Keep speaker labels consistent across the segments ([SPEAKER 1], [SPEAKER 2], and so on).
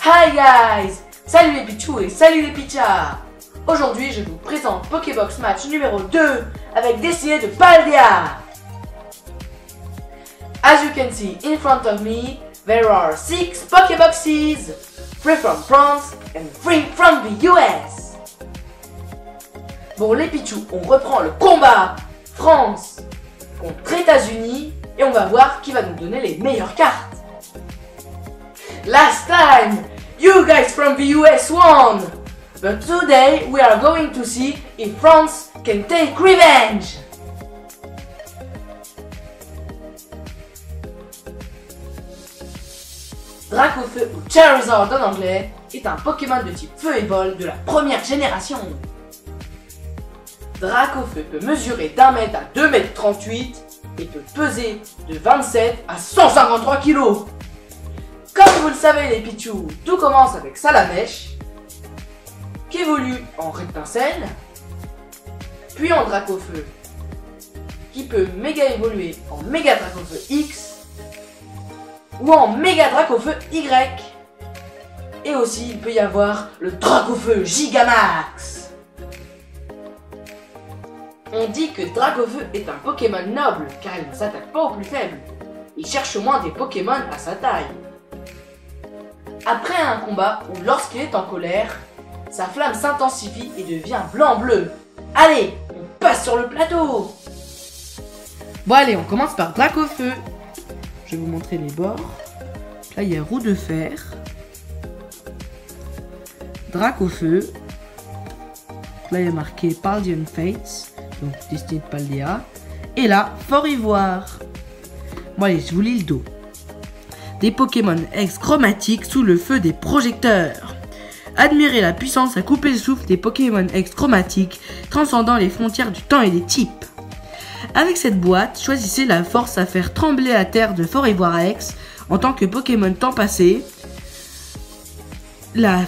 [SPEAKER 1] Hi guys! Salut les Pichous et salut les Pichas! Aujourd'hui, je vous présente Pokébox Match numéro 2 avec Dessiné de Paldea. As you can see in front of me, there are 6 Pokéboxes, 3 from France and 3 from the US. Bon les Pichous, on reprend le combat France contre États-Unis et on va voir qui va nous donner les meilleures cartes. Last time, you guys from the US won! But today we are going to see if France can take revenge! Dracofeu ou Charizard en anglais est un Pokémon de type feu et vol de la première génération. Dracofeu peut mesurer d'1 mètre à 2 mètres 38 et peut peser de 27 à 153 kg. Comme vous le savez les Pichous, tout commence avec Salamèche, qui évolue en Rectincelle, puis en Dracofeu, qui peut méga évoluer en Méga Dracofeu X, ou en Méga Dracofeu Y. Et aussi il peut y avoir le Dracofeu Gigamax. On dit que Dracofeu est un Pokémon noble car il ne s'attaque pas aux plus faibles. Il cherche au moins des Pokémon à sa taille. Après un combat ou lorsqu'il est en colère, sa flamme s'intensifie et devient blanc-bleu. Allez, on passe sur le plateau. Bon allez, on commence par Dracofeu. Je vais vous montrer les bords. Là il y a roue de fer, Dracofeu. Là il y a marqué Paldean Fates, donc Destiné de Paldea. Et là, Fort Ivoire. Bon allez, je vous lis le dos. Des Pokémon X chromatiques sous le feu des projecteurs. Admirez la puissance à couper le souffle des Pokémon X chromatiques, transcendant les frontières du temps et des types. Avec cette boîte, choisissez la force à faire trembler la terre de Fort Ivoire X en tant que Pokémon temps passé. La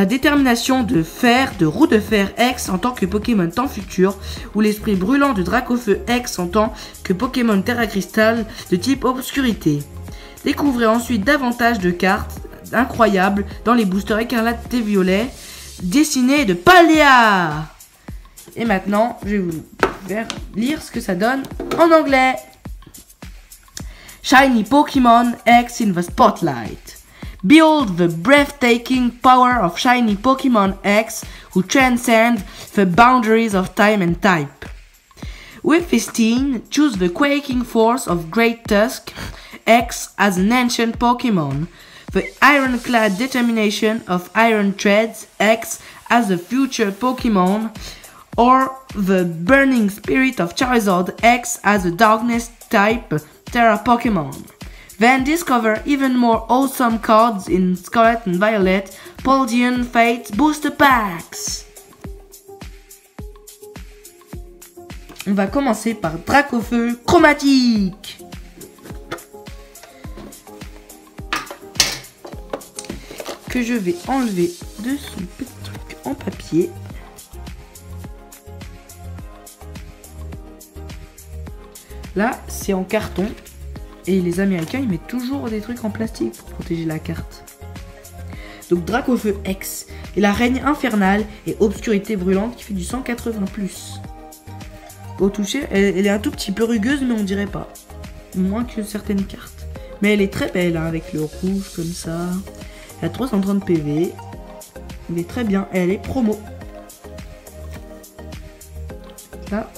[SPEAKER 1] détermination de fer de Roue de Fer X en tant que Pokémon temps futur, ou l'esprit brûlant de Dracofeu X en tant que Pokémon Terra Cristal de type obscurité. Découvrez ensuite davantage de cartes incroyables dans les boosters écarlates et violets dessinés de Paldea. Et maintenant, je vais vous faire lire ce que ça donne en anglais. Shiny Pokémon X in the spotlight. Behold the breathtaking power of shiny Pokémon X who transcend the boundaries of time and type. With 15, choose the quaking force of Great Tusk X as an ancient Pokémon, the ironclad determination of Iron Treads X as a future Pokémon, or the burning spirit of Charizard X as a darkness type Terra Pokémon. Then discover even more awesome cards in Scarlet and Violet Paldean Fates Booster Packs. On va commencer par Dracofeu chromatique. Que je vais enlever de son petit truc en papier. Là, c'est en carton. Et les Américains, ils mettent toujours des trucs en plastique pour protéger la carte. Donc Dracofeu X. Et la Règne Infernale et Obscurité Brûlante qui fait du 180+. Au toucher, elle est un tout petit peu rugueuse, mais on dirait pas. Moins que certaines cartes. Mais elle est très belle, hein, avec le rouge comme ça. Elle a 330 PV. Elle est très bien. Et elle est promo. Là.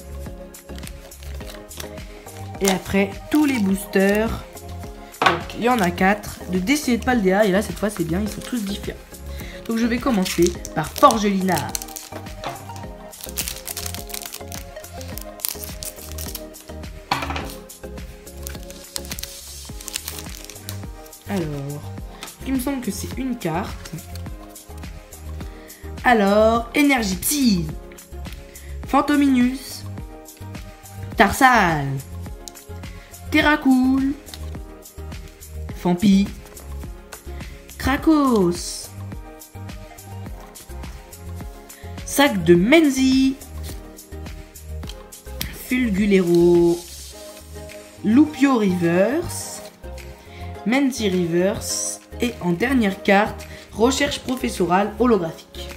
[SPEAKER 1] Et après, tous les boosters. Donc, il y en a 4 de Destiné de Paldea. Et là, cette fois, c'est bien. Ils sont tous différents. Donc, je vais commencer par Forgelina. Alors, il me semble que c'est une carte. Alors, Énergie Psy, Fantominus, Tarsal, Terracool, Fampi, Krakos, Sac de Menzi, Fulgulero, Lupio Reverse, Menzi Reverse Et en dernière carte, recherche professorale holographique.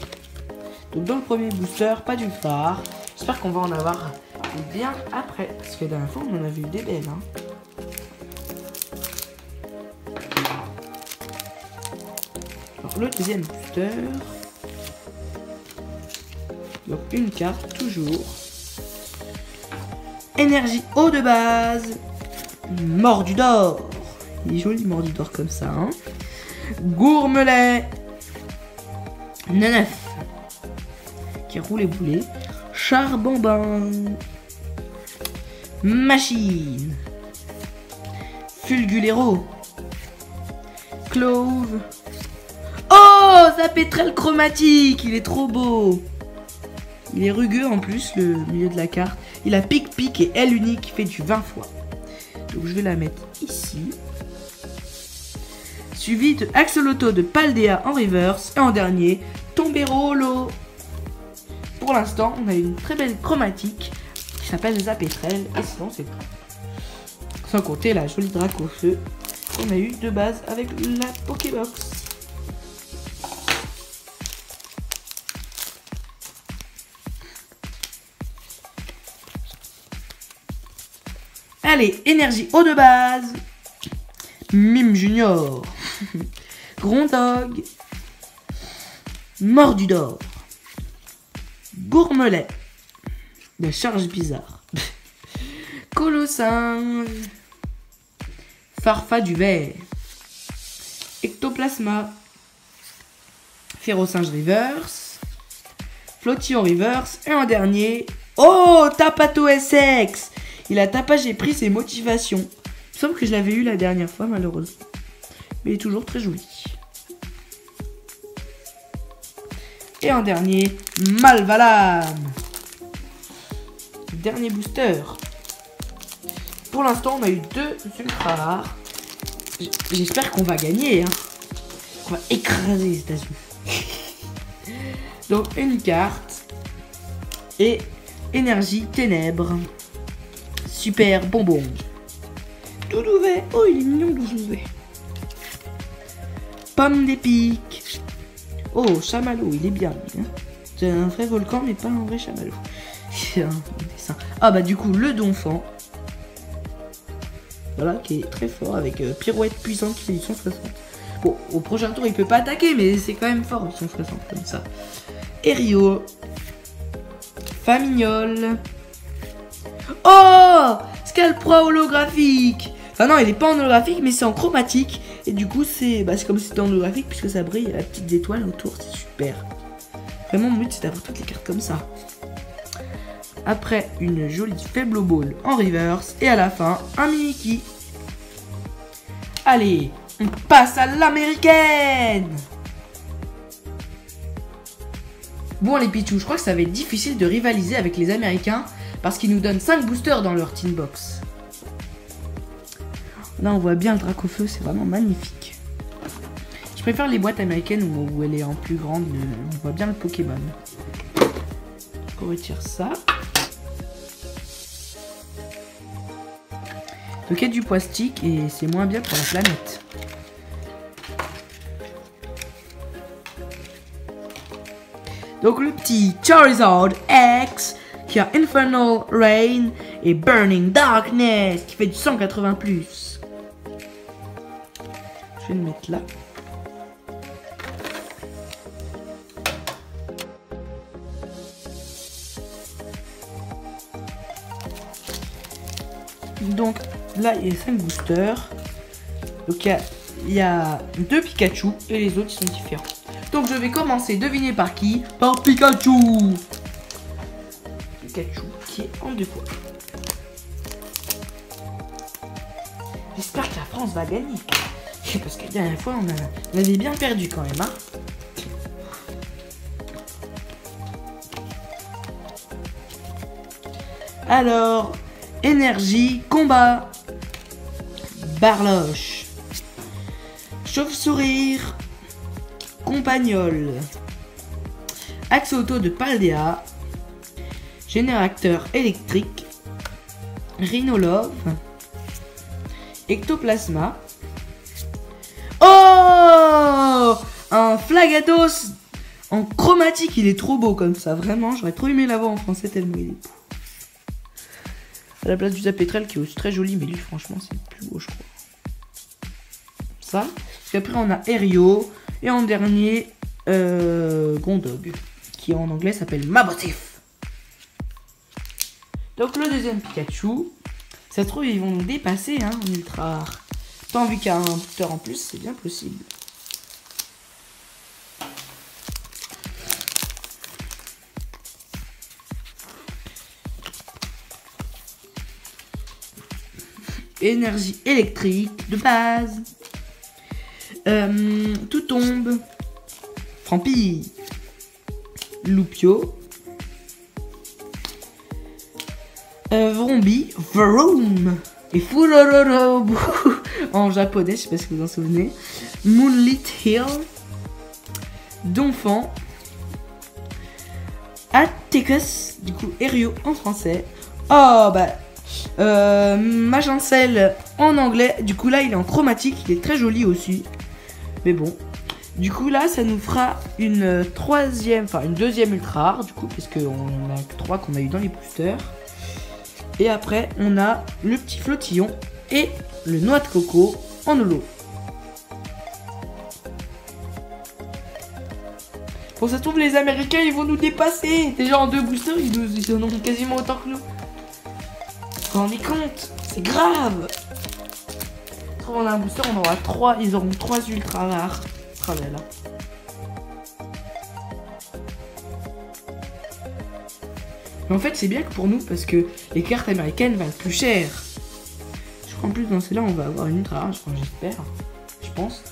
[SPEAKER 1] Donc dans le premier booster, pas du phare. J'espère qu'on va en avoir bien après. Parce que la dernière fois, on en a vu des belles. Hein. Alors le deuxième booster. Donc une carte, toujours. Énergie eau de base. Mordu d'or. Il est joli mordu d'or comme ça. Hein. Gourmelet. Nanef. Qui roule et boulet. Charbambin. Machine. Fulgulero. Clove. Oh, sa pétrelle chromatique. Il est trop beau. Il est rugueux en plus, le milieu de la carte. Il a pic-pic et aile unique qui fait du 20 fois. Donc je vais la mettre ici. Suivi de Axolotl de Paldea en reverse. Et en dernier, Tomberolo. Pour l'instant, on a une très belle chromatique qui s'appelle Zapétrel. Et sinon, c'est tout. Sans compter la jolie Dracofeu qu'on a eu de base avec la Pokébox. Allez, énergie eau de base. Mime Junior. Grondog. Mordu d'or. Gourmelet. De charge bizarre. Colossinge. Farfa du verre. Ectoplasma. Férocinge reverse. Flottillon reverse. Et en dernier. Oh, Tapato SX. Il a tapage et pris ses motivations. Il me semble que je l'avais eu la dernière fois, malheureusement. Mais il est toujours très joli. Et en dernier, Malvalam. Dernier booster. Pour l'instant, on a eu 2 ultra rares. J'espère qu'on va gagner. Hein. On va écraser les États-Unis. Donc, une carte. Et énergie ténèbres. Super bonbon. Doudouvet. Oh, il est mignon, Doudouvet. Pomme d'épic. Oh, chamallow, il est bien. Hein. C'est un vrai volcan, mais pas un vrai chamallow. C'est un dessin. Ah bah du coup, le donphan. Voilà, qui est très fort avec pirouette puissante qui fait du 160. Bon, au prochain tour, il peut pas attaquer, mais c'est quand même fort, 160 comme ça. Erio. Famignol. Oh, Scalproie holographique. Enfin non, il est pas en holographique, mais c'est en chromatique. Et du coup, c'est comme si c'était en holographique, puisque ça brille, il y a la petite étoile autour, c'est super. Vraiment, mon but, c'est d'avoir toutes les cartes comme ça. Après, une jolie Faible Ball en reverse. Et à la fin, un Mimikyu. Allez, on passe à l'américaine. Bon, les Pichou, je crois que ça va être difficile de rivaliser avec les Américains. Parce qu'ils nous donnent 5 boosters dans leur Teen Box. Là, on voit bien le Dracofeu, c'est vraiment magnifique. Je préfère les boîtes américaines où elle est en plus grande. On voit bien le Pokémon. On retire ça. Donc, il y a du plastique et c'est moins bien pour la planète. Donc, le petit Charizard X. Qui a Infernal Rain et Burning Darkness qui fait du 180+. Je vais le mettre là. Donc là il y a 5 boosters. Donc il y a 2 Pikachu et les autres sont différents. Donc je vais commencer, devinez par qui? Par Pikachu. Pikachu qui est en 2 fois. J'espère que la France va gagner. Parce que la dernière fois on avait bien perdu quand même. Hein. Alors, énergie, combat, Barloche, chauve-sourire, compagnol, Axolotl de Paldea, générateur électrique, Rhinolove, ectoplasma, Oh, un Flagados en chromatique, il est trop beau comme ça, vraiment, j'aurais trop aimé l'avoir en français tellement il est beau. À la place du Zapétrel qui est aussi très joli, mais lui franchement c'est le plus beau je crois. Ça, parce qu'après on a Erio, et en dernier, Gondog, qui en anglais s'appelle Mabotif. Donc le deuxième Pikachu, ça se trouve ils vont nous dépasser hein, en ultra rare. Tant vu qu'il y a un booster en plus, c'est bien possible. Énergie électrique de base. Tout tombe. Frampi. Loupio. Vrombi. Vroom. Et Furorobu. En japonais, je sais pas si vous vous en souvenez. Moonlit Hill. Donphan. Atticus. Du coup, Erio en français. Oh, bah. Magincel en anglais. Du coup là il est en chromatique, il est très joli aussi. Mais bon. Du coup là ça nous fera une deuxième ultra rare du coup, puisque on a que 3 qu'on a eu dans les boosters. Et après on a le petit flottillon et le noix de coco en holo. Bon, ça se trouve les Américains ils vont nous dépasser. Déjà en 2 boosters ils en ont quasiment autant que nous. Vous vous rendez compte? C'est grave! Je trouve on a un booster, on aura 3, ils auront 3 ultra rares. Oh là là. Mais en fait c'est bien que pour nous parce que les cartes américaines valent plus cher. Je crois en plus dans celle-là on va avoir une ultra rare, j'espère. Je pense.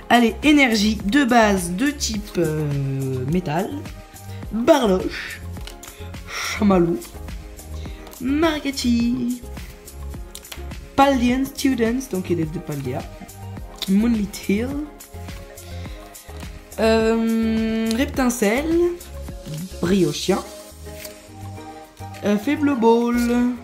[SPEAKER 1] Allez, énergie de base de type métal. Barloche. Chamallow, Margati, Paldean Students, donc élève de Paldea, Moonlit Hill, Reptincelle, Briochien, Faible Ball,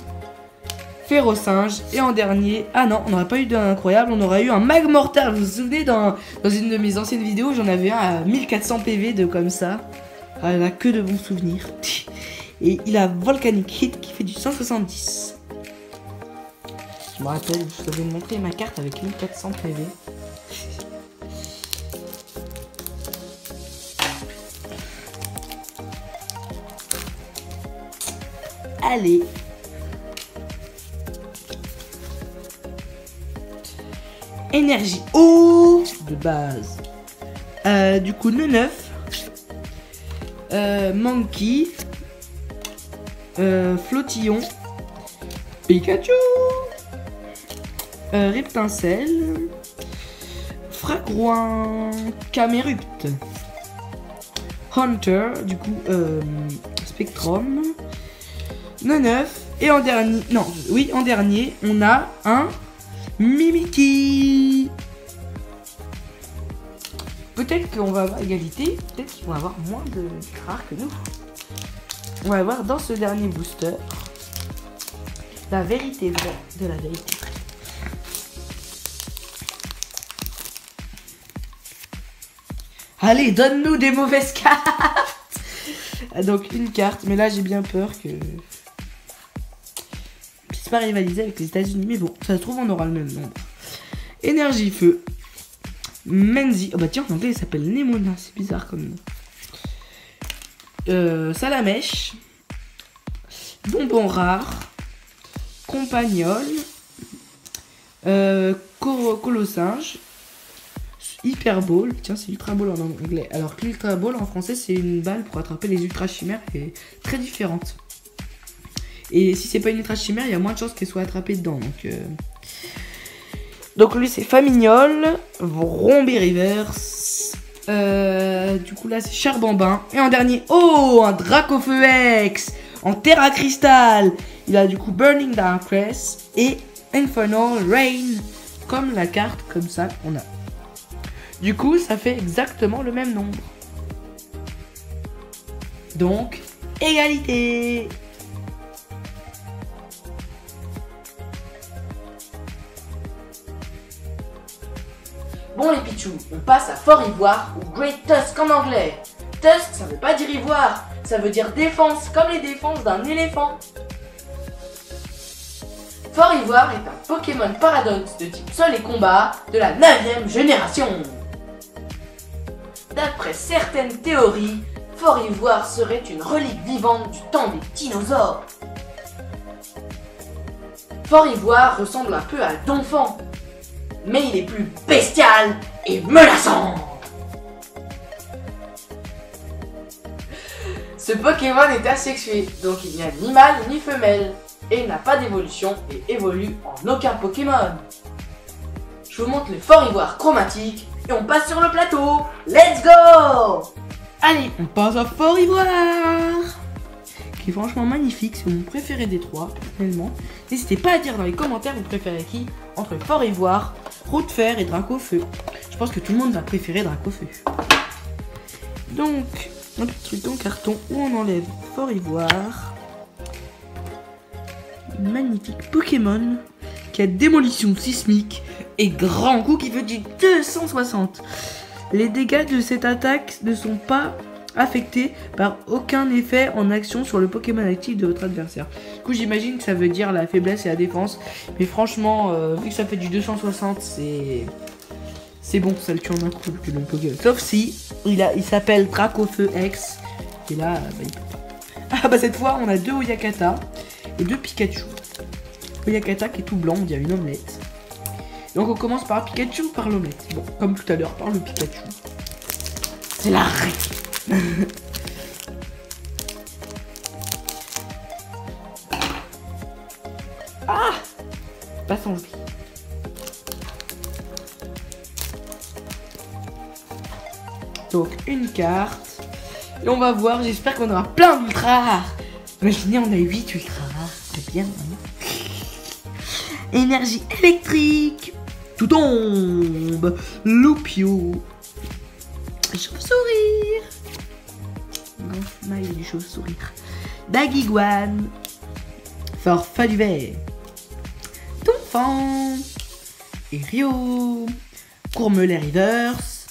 [SPEAKER 1] Férocinge, et en dernier, ah non, on n'aurait pas eu d'un incroyable, on aurait eu un Magmortar. Vous vous souvenez dans une de mes anciennes vidéos, j'en avais un à 1400 PV de comme ça. Ah, elle a que de bons souvenirs. Et il a Volcanic Hit qui fait du 170. Je me rappelle, je vous avais montré ma carte avec 1400 PV. Allez. Énergie eau de base. Du coup, 9. Monkey. Flottillon, Pikachu, Reptincelle, Fragouin, Camerupt, Hunter, du coup Spectrum, 9 et en dernier, on a un Mimikyu. Peut-être qu'on va avoir égalité, peut-être qu'ils vont avoir moins de rares que nous. On va voir dans ce dernier booster la vérité vraie de la vérité vraie. Allez, donne-nous des mauvaises cartes. Donc une carte, mais là j'ai bien peur que je puisse pas rivaliser avec les États-Unis. Mais bon, ça se trouve on aura le même nombre. Énergie feu. Menzi. Oh bah tiens, en anglais il s'appelle Nemona, c'est bizarre comme nom. Salamèche, bonbon rare, compagnol, colossinge, hyper ball, tiens c'est ultra ball en anglais, alors que l'ultra ball en français c'est une balle pour attraper les ultra chimères qui est très différente. Et si c'est pas une ultra chimère, il y a moins de chances qu'elle soit attrapée dedans. Donc lui c'est Famignol, Vrombé Reverse. Du coup là c'est Charbambin. Et en dernier, oh, un Dracofeu X en Terra Cristal. Il a du coup Burning Darkness et Infernal Rain, comme la carte comme ça qu'on a. Du coup ça fait exactement le même nombre. Donc égalité. Bon les Pichou, on passe à Fort Ivoire ou Great Tusk en anglais. Tusk, ça veut pas dire ivoire, ça veut dire défense, comme les défenses d'un éléphant. Fort Ivoire est un Pokémon paradoxe de type sol et combat de la 9e génération. D'après certaines théories, Fort Ivoire serait une relique vivante du temps des dinosaures. Fort Ivoire ressemble un peu à Donphan, mais il est plus bestial et menaçant. Ce Pokémon est asexué, donc il n'y a ni mâle ni femelle, et il n'a pas d'évolution et évolue en aucun Pokémon. Je vous montre le Fort Ivoire chromatique et on passe sur le plateau. Let's go! Allez, on passe à Fort Ivoire, qui est franchement magnifique, c'est mon préféré des trois, personnellement. N'hésitez pas à dire dans les commentaires vous préférez qui entre Fort Ivoire, Route Fer et Dracofeu. Je pense que tout le monde va préférer Dracofeu. Donc, un petit truc en carton où on enlève Fort Ivoire. Une magnifique Pokémon qui a démolition sismique et grand coup qui fait du 260. Les dégâts de cette attaque ne sont pas affectés par aucun effet en action sur le Pokémon actif de votre adversaire. Du coup, j'imagine que ça veut dire la faiblesse et la défense. Mais franchement, vu que ça fait du 260, c'est bon, ça le tue en un coup le Pokémon. Sauf si il s'appelle Dracofeu X. Et là, bah, il peut pas. Ah bah cette fois, on a 2 Oyakata et 2 Pikachu. Oyakata qui est tout blanc, on dirait une omelette. Donc on commence par Pikachu ou par l'omelette. Bon, comme tout à l'heure, par le Pikachu. C'est la règle. Ah, pas sans vie. Donc une carte. Et on va voir, j'espère qu'on aura plein d'ultra rares. Imaginez, on a 8 ultra rares. C'est bien, hein. Énergie électrique. Tout tombe. Loupio. Chauve-sourire. Grand smile du chauve-sourire. Bagiguane. Farfaduvet. Donphan. Erio. Courmelet Reverse.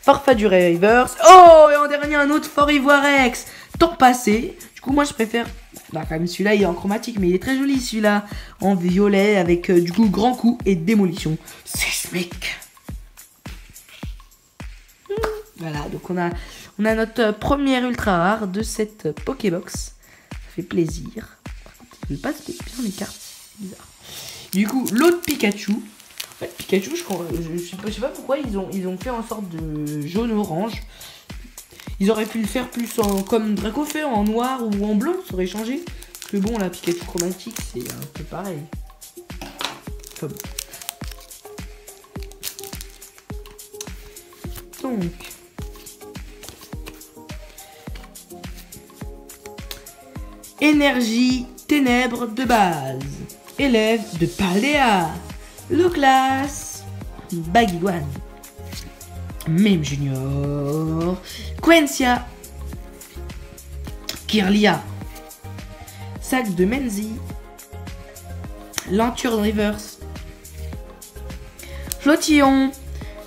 [SPEAKER 1] Farfaduret Reverse. Oh, et en dernier, un autre Fort Ivoire X. Temps passé. Du coup, moi, je préfère... Bah, quand même, celui-là, il est en chromatique, mais il est très joli, celui-là. En violet, avec, du coup, grand coup et démolition sismique. Voilà, donc on a notre première ultra rare de cette Pokébox. Ça fait plaisir. Par contre, il ne passe bien les cartes. C'est bizarre. Du coup, l'autre Pikachu. En fait, Pikachu, je sais pas pourquoi ils ont fait en sorte de jaune-orange. Ils auraient pu le faire plus comme Dracofeu, en noir ou en blanc, ça aurait changé. Parce que bon, la Pikachu chromatique, c'est un peu pareil. Comme. Donc. Énergie ténèbres de base. Élève de Paldea. Low class. Bagiguane. Mime Junior. Quencia. Kirlia. Sac de Menzi. Lenture Reverse. Flottillon.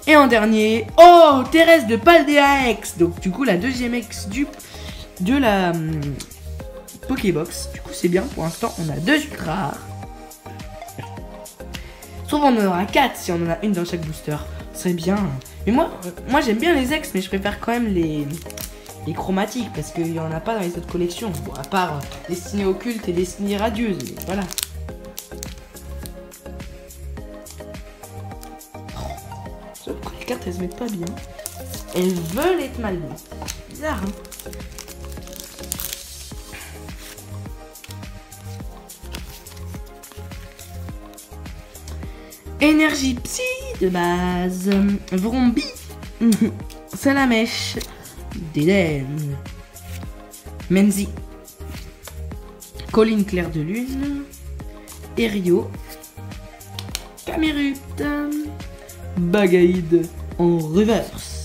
[SPEAKER 1] Et en dernier, oh, Thérèse de Paldea X. Donc du coup la deuxième X de la Pokébox. Du coup c'est bien, pour l'instant on a 2 ultra rares. Sauf on en aura 4 si on en a une dans chaque booster. C'est bien. Mais moi j'aime bien les X, mais je préfère quand même les chromatiques parce qu'il n'y en a pas dans les autres collections. Bon, à part Destinée Occulte et Destinée Radieuse. Mais voilà. Les cartes elles se mettent pas bien. Elles veulent être mal mises. Bizarre, hein. Énergie psy de base. Vrombi. Salamèche. Dédenne. Menzi. Colline claire de lune. Erio. Camerupt. Bagaïde en reverse.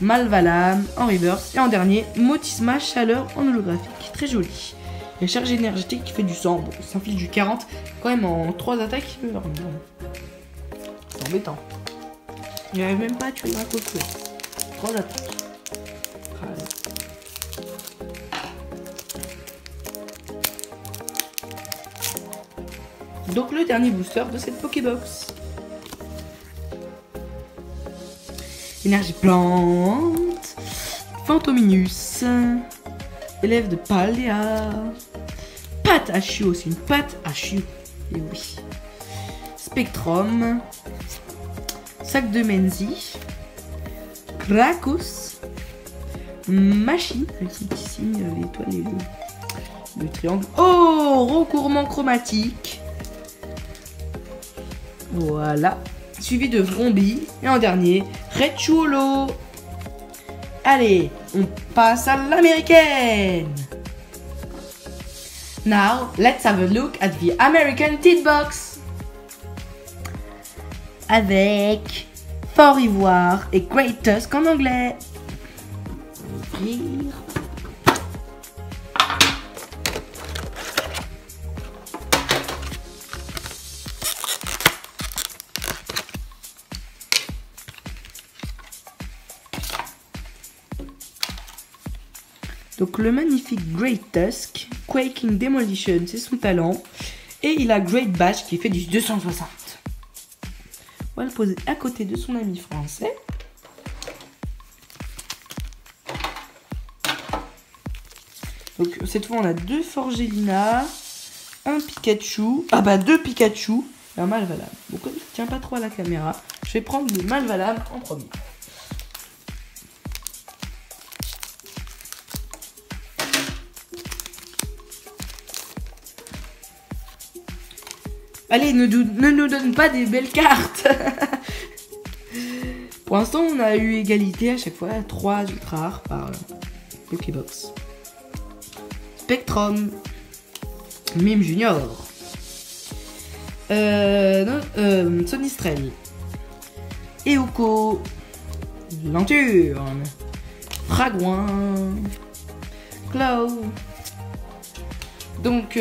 [SPEAKER 1] Malvalam en reverse. Et en dernier, Motisma chaleur en holographique. Très joli. La charge énergétique qui fait du 100. Bon, ça inflige du 40. Quand même en 3 attaques. C'est embêtant. Il n'y avait même pas à tuer un coco. Trop d'attaque. Donc le dernier booster de cette Pokébox. Énergie plante. Fantominus. Élève de Paldea. Pâte à chiot, c'est une pâte à chiot. Et oui. Spectrum. Sac de Menzi. Krakus. Machine, avec son petit signe, l'étoile et le triangle. Oh, recourement chromatique. Voilà. Suivi de Vrombi. Et en dernier, Rechulo. Allez, on passe à l'américaine. Now, let's have a look at the American Tit Box. Avec Fort Ivoire et Great Tusk en anglais. Ouvrir. Donc le magnifique Great Tusk, Quaking Demolition, c'est son talent. Et il a Great Bash qui fait du 260. On va le poser à côté de son ami français. Donc cette fois on a 2 Forgelina, un Pikachu, ah bah 2 Pikachu et un Malvalam. Donc comme je ne tiens pas trop à la caméra, je vais prendre le Malvalam en premier. Allez, ne nous donne pas des belles cartes. Pour l'instant, on a eu égalité à chaque fois. 3 ultra rares par Pokébox. Spectrum. Mime Junior. Sonistrel. Eoko. Lanturne. Fragouin. Claw. Donc,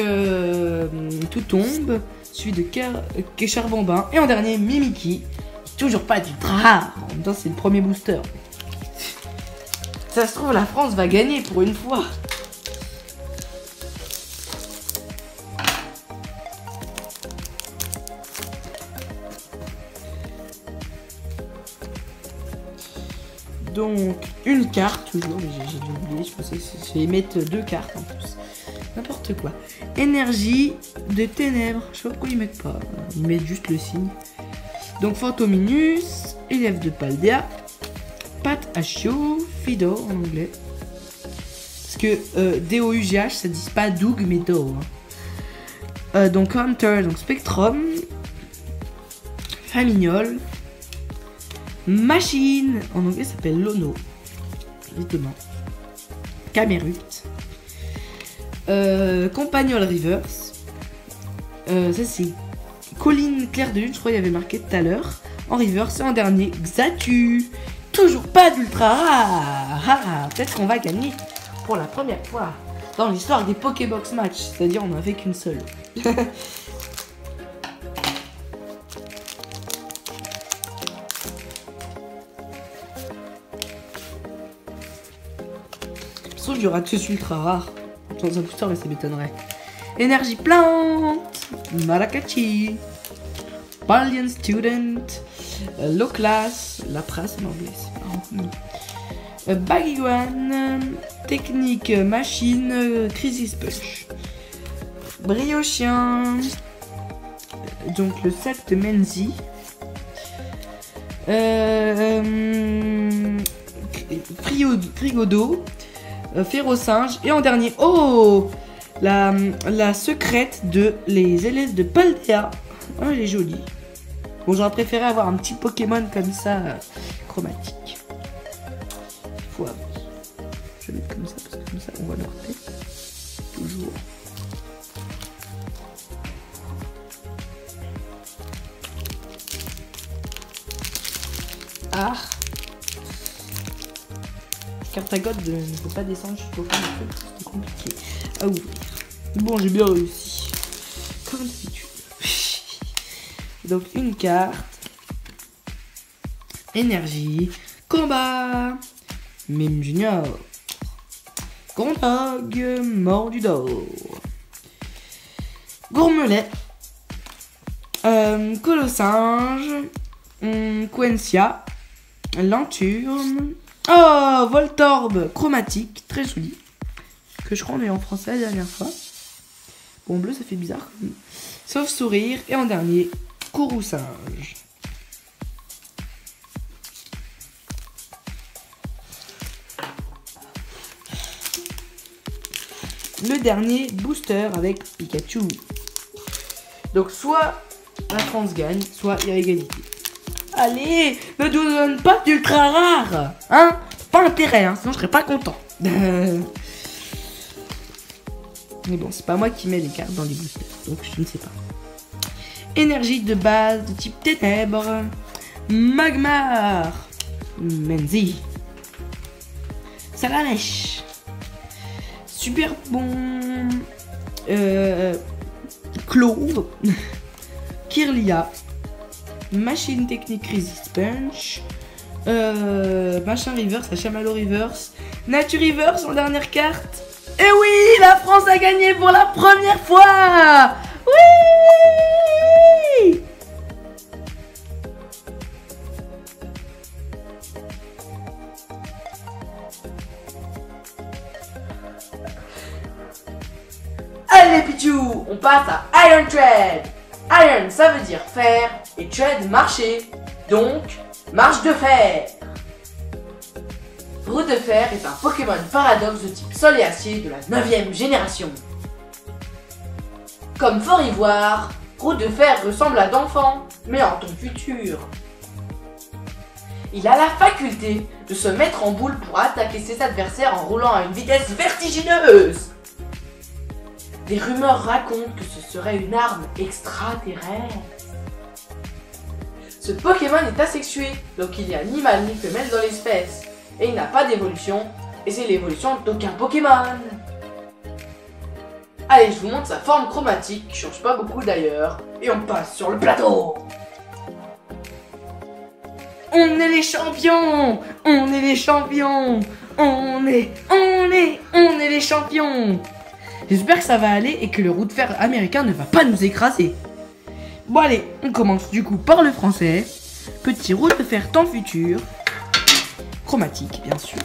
[SPEAKER 1] tout tombe. Suivi de Charbambin. Et en dernier, Mimiki. Toujours pas d'ultra rare. En même temps, c'est le premier booster. Ça se trouve, la France va gagner pour une fois. Donc, une carte, toujours. J'ai dû oublier, je pensais que je vais mettre 2 cartes en plus. N'importe quoi. Énergie de ténèbres. Je sais pas pourquoi ils mettent pas. Ils mettent juste le signe. Donc Fantominus, élève de Paldea, Pâte à chiot, Fido en anglais. Parce que D-O-U-G-H, ça dit pas Doug mais Do. Hein. Donc Hunter, donc Spectrum, Famignol, Machine, en anglais ça s'appelle Lono, justement. Camerupt. Compagnol Reverse. Ça c'est Colline Claire de Lune, je crois qu'il y avait marqué tout à l'heure. En reverse et en dernier, Xatu. Toujours pas d'ultra rare. Peut-être qu'on va gagner pour la première fois dans l'histoire des Pokébox Match. C'est-à-dire on n'en fait qu'une seule. Sauf qu'il y aura tous ultra rares dans un booster, mais ça m'étonnerait. Énergie plante, Maracati, Balian Student, Low Class, Lapras en anglais, c'est marrant. Baguiguan, Technique Machine, Crisis Punch, Briochien, donc le sac de Menzi, Frigodo, Férocinge, et en dernier, oh, la secrète de les élèves de Paldea. Oh, elle est jolie. Bon, j'aurais préféré avoir un petit Pokémon comme ça, chromatique. Faut avouer. Je vais mettre comme ça, parce que comme ça, on voit leur tête. Toujours. Ah. Cartagode ne peut pas descendre jusqu'au fond du truc, c'était compliqué à ouvrir. Bon, j'ai bien réussi. Comme d'habitude. Donc une carte. Énergie, combat. Mime Junior. Gondog, mort du dos. Gourmelet. Colossinge. Quencia. Lanturne. Oh, Voltorbe chromatique, très joli. Que je crois on est en français la dernière fois. Bon, bleu, ça fait bizarre. Sauf sourire. Et en dernier, Courroucinge. Le dernier booster avec Pikachu. Donc soit la France gagne, soit il y a égalité. Allez, ne nous donne pas d'ultra rare, hein? Pas intérêt, hein, sinon je serais pas content. Mais bon, c'est pas moi qui mets les cartes dans les boosters, donc je ne sais pas. Énergie de base de type ténèbres. Magmar. Menzi. Salamèche. Super bon. Clove. Kirlia. Machine technique Resist Punch. Machin Reverse, Chamallow Reverse. Nature Reverse en dernière carte. Et oui, la France a gagné pour la première fois. Oui. Allez Pichou, on passe à Iron Tread. Iron, ça veut dire fer, et tread, marcher. Donc, marche de fer. Roue de fer est un Pokémon paradoxe de type sol et acier de la 9ème génération. Comme Fort Ivoire, Roue de fer ressemble à d'enfant, mais en ton futur. Il a la faculté de se mettre en boule pour attaquer ses adversaires en roulant à une vitesse vertigineuse. Des rumeurs racontent que ce serait une arme extraterrestre. Ce Pokémon est asexué, donc il n'y a ni mâle ni femelle dans l'espèce. Et il n'a pas d'évolution, et c'est l'évolution d'aucun Pokémon. Allez, je vous montre sa forme chromatique, qui change pas beaucoup d'ailleurs, et on passe sur le plateau. On est les champions. On est les champions. On est les champions. J'espère que ça va aller et que le roue de fer américain ne va pas nous écraser. Bon allez, on commence du coup par le français. Petit roue de fer temps futur. Chromatique, bien sûr.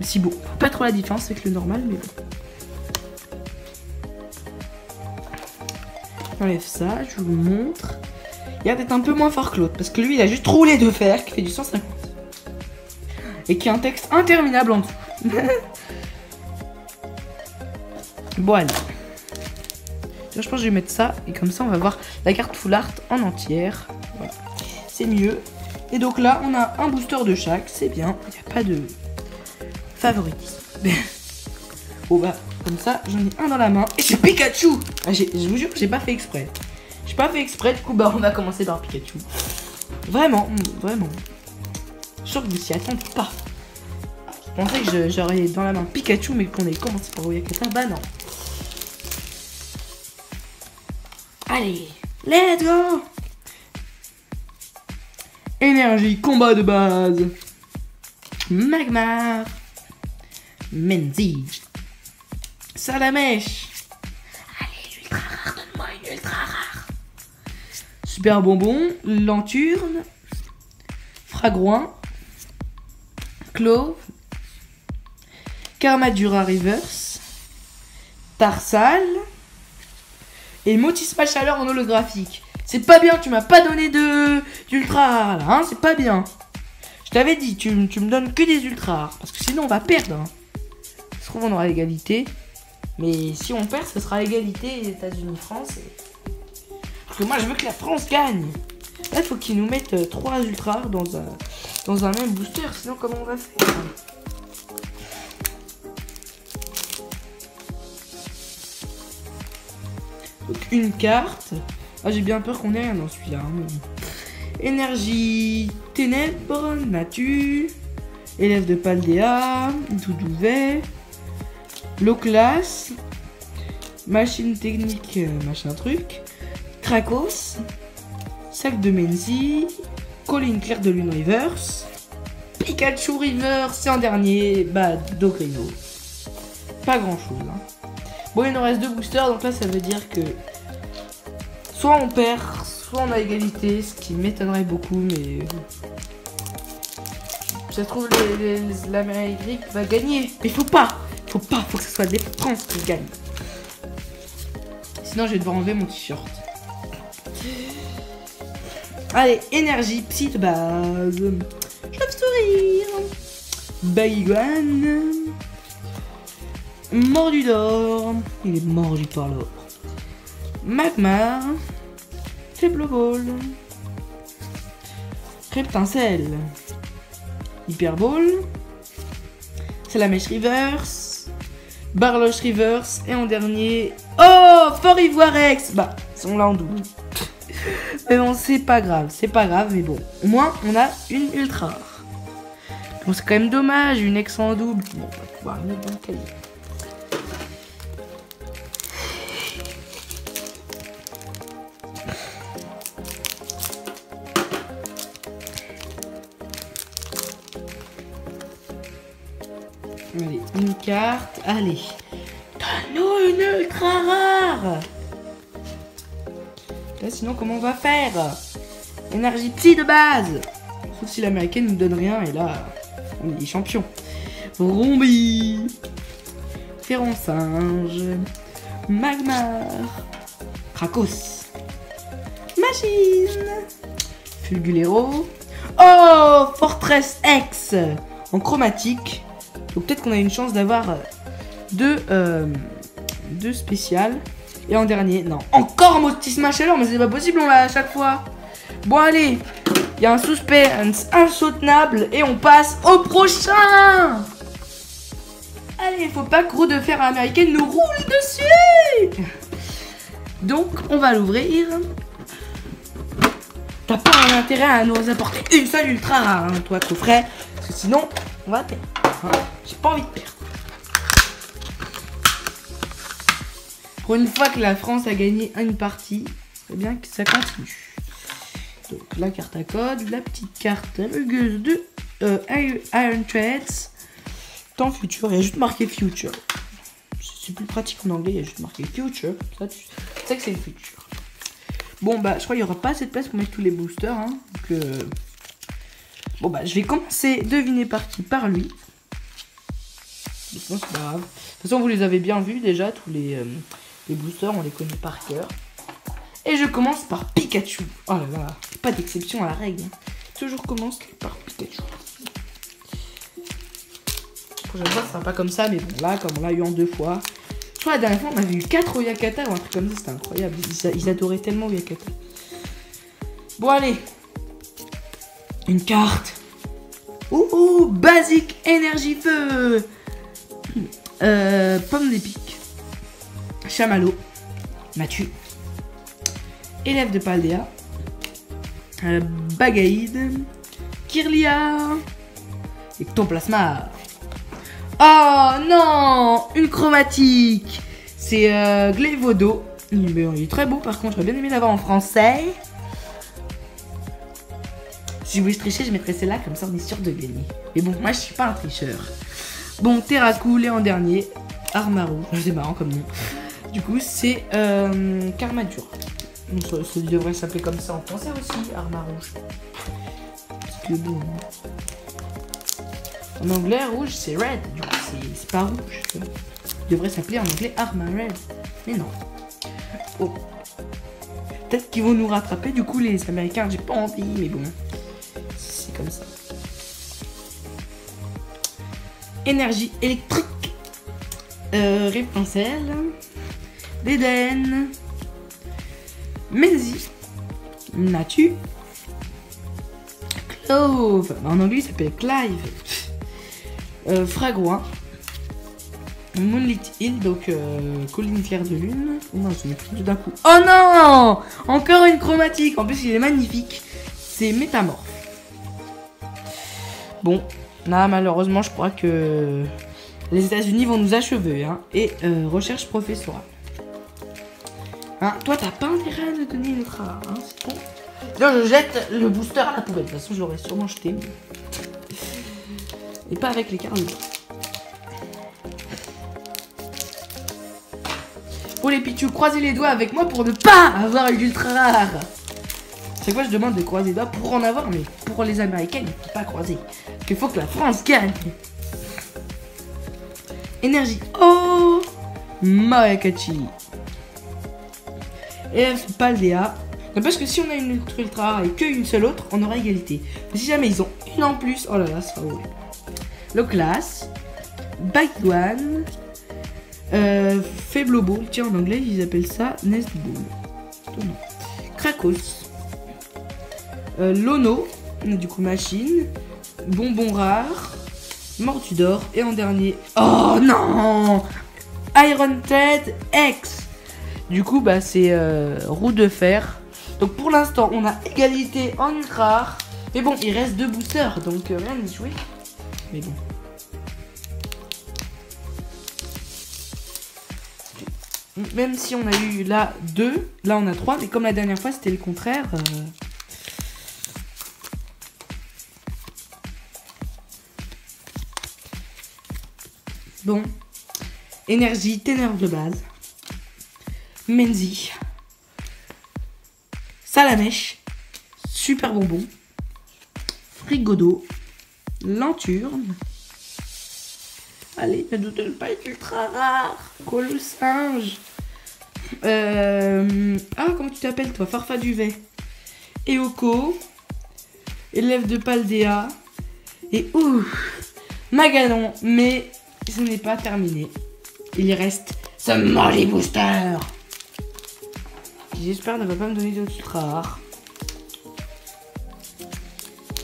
[SPEAKER 1] Si bon, pas trop la différence avec le normal, mais bon. J'enlève ça, je vous montre. Il a peut-être un peu moins fort que l'autre, parce que lui, il a juste roulé de fer qui fait du 150. Et qui a un texte interminable en dessous. Bon, allez. Je pense que je vais mettre ça, et comme ça, on va voir la carte full art en entière. Voilà. C'est mieux. Et donc là, on a un booster de chaque, c'est bien. Il n'y a pas de favoritisme. Bon bah, comme ça, j'en ai un dans la main. Et c'est Pikachu. Ah, je vous jure, j'ai pas fait exprès. J'ai pas fait exprès, du coup, bah, on va commencer par Pikachu. Vraiment, vraiment. Je suis sûr que vous s'y attendez pas. Je pensais que j'aurais dans la main Pikachu, mais qu'on ait commencé par Oyakata, bah non. Allez, let's go. Énergie, combat de base. Magmar. Menzi. Salamèche. Allez, ultra rare, donne-moi une ultra rare. Super bonbon, Lanturne. Fragouin. Clove. Karmadura Reverse. Tarsal. Et Motisma Chaleur en holographique. C'est pas bien, tu m'as pas donné d'ultra rare là, hein, c'est pas bien. Je t'avais dit, tu me donnes que des ultra rares, parce que sinon on va perdre. Hein. Je trouve on aura l'égalité. Mais si on perd, ce sera égalité États-Unis-France. Parce que moi je veux que la France gagne. Là, il faut qu'ils nous mettent 3 ultra rares dans un même booster, sinon comment on va faire? Donc une carte. Ah, j'ai bien peur qu'on ait rien dans celui-là. Hein. Énergie, ténèbres, nature, élève de Paldea, Doudouvet, low class, machine technique, machin truc, Krakos, sac de Menzi, Colline Claire de Lune Reverse. Pikachu Reverse. Et en dernier, bah, Dogrino. Pas grand chose. Hein. Bon, il nous reste 2 boosters. Donc là, ça veut dire que soit on perd, soit on a égalité. Ce qui m'étonnerait beaucoup, mais ça se trouve, l'Amérique va gagner. Mais faut pas. Faut que ce soit des France qui gagnent. Sinon, je vais devoir enlever mon t-shirt. Allez, énergie, psy de base. Chauve-sourire. Baguane. Mordu d'or. Il est mordu par l'or. Magma. Faible ball. Reptincelle. Hyperball. C'est la mèche reverse. Barloche reverse. Et en dernier. Oh, Fort Ivoirex. Bah, ils sont là en double. Mais bon, c'est pas grave, mais bon. Au moins, on a une ultra rare. Bon, c'est quand même dommage, une ex en double. Bon, on va pouvoir mettre dans le cahier. Allez, une carte. Allez. Donne-nous une ultra rare. Là, sinon, comment on va faire? Énergie psy de base. Sauf si l'américaine nous donne rien. Et là, on est champion. Rombi. Ferron singe. Magmar. Krakos. Machine. Fulgulero. Oh, Fortress X. En chromatique. Donc peut-être qu'on a une chance d'avoir deux spéciales. Et en dernier, non. Encore Motisma Chaleur, mais c'est pas possible, on l'a à chaque fois. Bon, allez. Il y a un suspense insoutenable. Et on passe au prochain. Allez, faut pas que Roue de Fer américaine nous roule dessus. Donc, on va l'ouvrir. T'as pas un intérêt à nous apporter une seule ultra rare, hein, toi, coffret. Parce que sinon, on va perdre. J'ai pas envie de perdre. Pour une fois que la France a gagné une partie, c'est bien que ça continue. Donc la carte à code, la petite carte rugueuse de Iron Threads. Temps futur, il y a juste marqué future. C'est plus pratique en anglais, il y a juste marqué future. Ça, tu sais que c'est le futur. Bon bah je crois qu'il n'y aura pas assez de place pour mettre tous les boosters. Hein. Donc, bon bah je vais commencer deviner par qui, par lui. C'est pas grave. De toute façon vous les avez bien vus déjà, tous les boosters, on les connaît par cœur. Et je commence par Pikachu. Oh là là, pas d'exception à la règle. Toujours commence par Pikachu. La prochaine fois, ça sera pas comme ça, mais bon, là, comme on l'a eu en 2 fois. Je crois la dernière fois, on avait eu 4 Oyakata ou un truc comme ça, c'était incroyable. Ils adoraient tellement Oyakata. Bon, allez. Une carte. Ouh, Basic Énergie Feu. Pomme d'épic. Chamallow. Mathieu. Élève de Paldea. Bagaïde. Kirlia. Ectoplasma. Oh non, une chromatique. C'est Glévodo. Il est très beau par contre, j'aurais bien aimé l'avoir en français. Si je voulais tricher, je mettrais celle-là, comme ça on est sûr de gagner. Mais bon, moi je suis pas un tricheur. Bon, Terracool et en dernier, Armarouge. C'est marrant comme nom. Du coup, c'est Karmadur. Ça devrait s'appeler comme ça en français aussi, Armarouge. Parce que bon. En anglais, rouge c'est red. Du coup, c'est pas rouge. Il devrait s'appeler en anglais Arma Red. Mais non. Oh. Peut-être qu'ils vont nous rattraper. Du coup, les Américains, j'ai pas envie. Mais bon. C'est comme ça. Énergie électrique. Reptincelle. D'Eden. Menzi. Natu. Clove. En anglais, il s'appelle Clive. Fragois. Moonlit Hill, donc colline claire de lune. Oh non, je mets tout d'un coup. Oh non, encore une chromatique. En plus, il est magnifique. C'est métamorphe. Bon, là, malheureusement, je crois que les États-Unis vont nous achever. Hein, et recherche professorale. Hein, toi, t'as pas intérêt à nous donner une ultra rare. Hein, c'est bon. Sinon je jette le booster à la poubelle. De toute façon je l'aurais sûrement jeté. Et pas avec les cartes. Pour les Pichou, croisez les doigts avec moi pour ne pas avoir une ultra rare. C'est quoi je demande de croiser les doigts pour en avoir, mais pour les Américains, il ne faut pas croiser. Parce qu'il faut que la France gagne. Énergie. Oh, Marakachi. Et Paldea. Non, parce que si on a une ultra rare et qu'une seule autre, on aura égalité. Mais si jamais ils ont une en plus, oh là là, ça va rouler. Loclas. Bite-One. Faiblobo, tiens en anglais ils appellent ça Nest Ball. Krakos. Lono, du coup machine. Bonbon rare. Mortudor. Et en dernier. Oh non, Iron Ted X. Du coup bah c'est roue de fer. Donc pour l'instant on a égalité en ultra rare. Mais bon il reste 2 boosters donc rien n'y jouer. Mais bon. Même si on a eu là 2, là on a 3, mais comme la dernière fois c'était le contraire. Bon. Énergie, ténèbres de base. Menzi. Salamèche. Super bonbon. Frigodo. Lanturne. Allez, ne doutez pas être ultra rare. Quoi le singe. Ah, comment tu t'appelles toi? Farfaduvet. Eoko. Élève de Paldea. Et Magalon. Mais ce n'est pas terminé. Il reste ce Molly Booster. Qui j'espère ne va pas me donner d'autres ultra rares.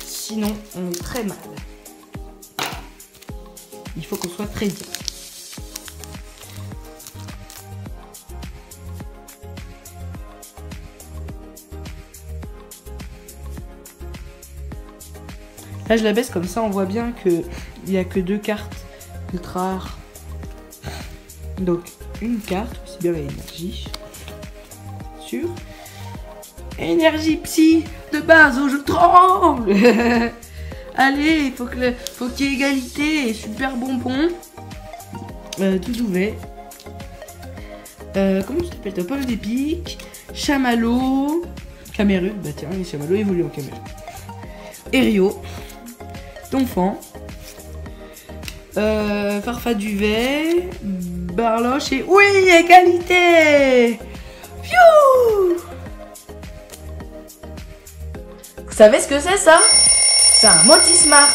[SPEAKER 1] Sinon, on est très mal. Il faut qu'on soit très bien. Là, je la baisse comme ça, on voit bien qu'il n'y a que 2 cartes ultra rares. Donc, une carte, c'est bien l'énergie. Sûr. Énergie psy de base, oh je tremble. Allez, faut qu'il y ait égalité. Super bonbon. Tout ouvert. Comment tu t'appelles toi? Pomme d'épic. Chamallow. Caméru. Bah tiens, les chamallows évoluent en caméru. Erio. Donphan. Farfaduvet. Barloche et... Oui, égalité. Pfiou. Vous savez ce que c'est ça? C'est un Motismart.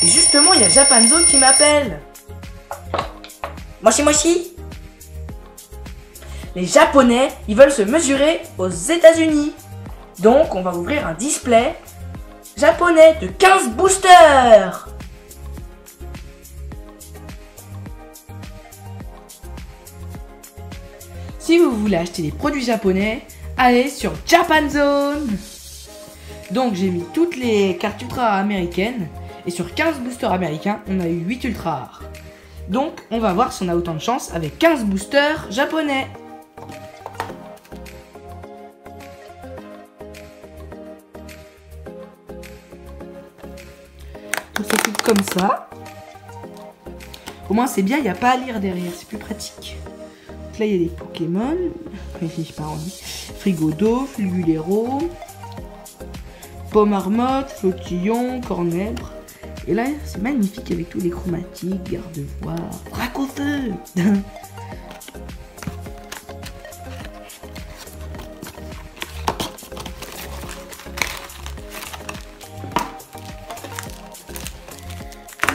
[SPEAKER 1] Et justement, il y a Japanzo qui m'appelle. Moshi Moshi. Les Japonais, ils veulent se mesurer aux États-Unis. Donc, on va ouvrir un display japonais de 15 boosters. Si vous voulez acheter des produits japonais, allez sur Japanzone. Donc j'ai mis toutes les cartes ultra rares américaines. Et sur 15 boosters américains, on a eu 8 ultra rares. Donc on va voir si on a autant de chance avec 15 boosters japonais. Donc ça coupe comme ça. Au moins c'est bien, il n'y a pas à lire derrière, c'est plus pratique. Donc là il y a des Pokémon. Frigodo, Fulgulero. Pomme marmotte, flottillon, cornèbre. Et là, c'est magnifique avec tous les chromatiques, garde-voix, braque au feu.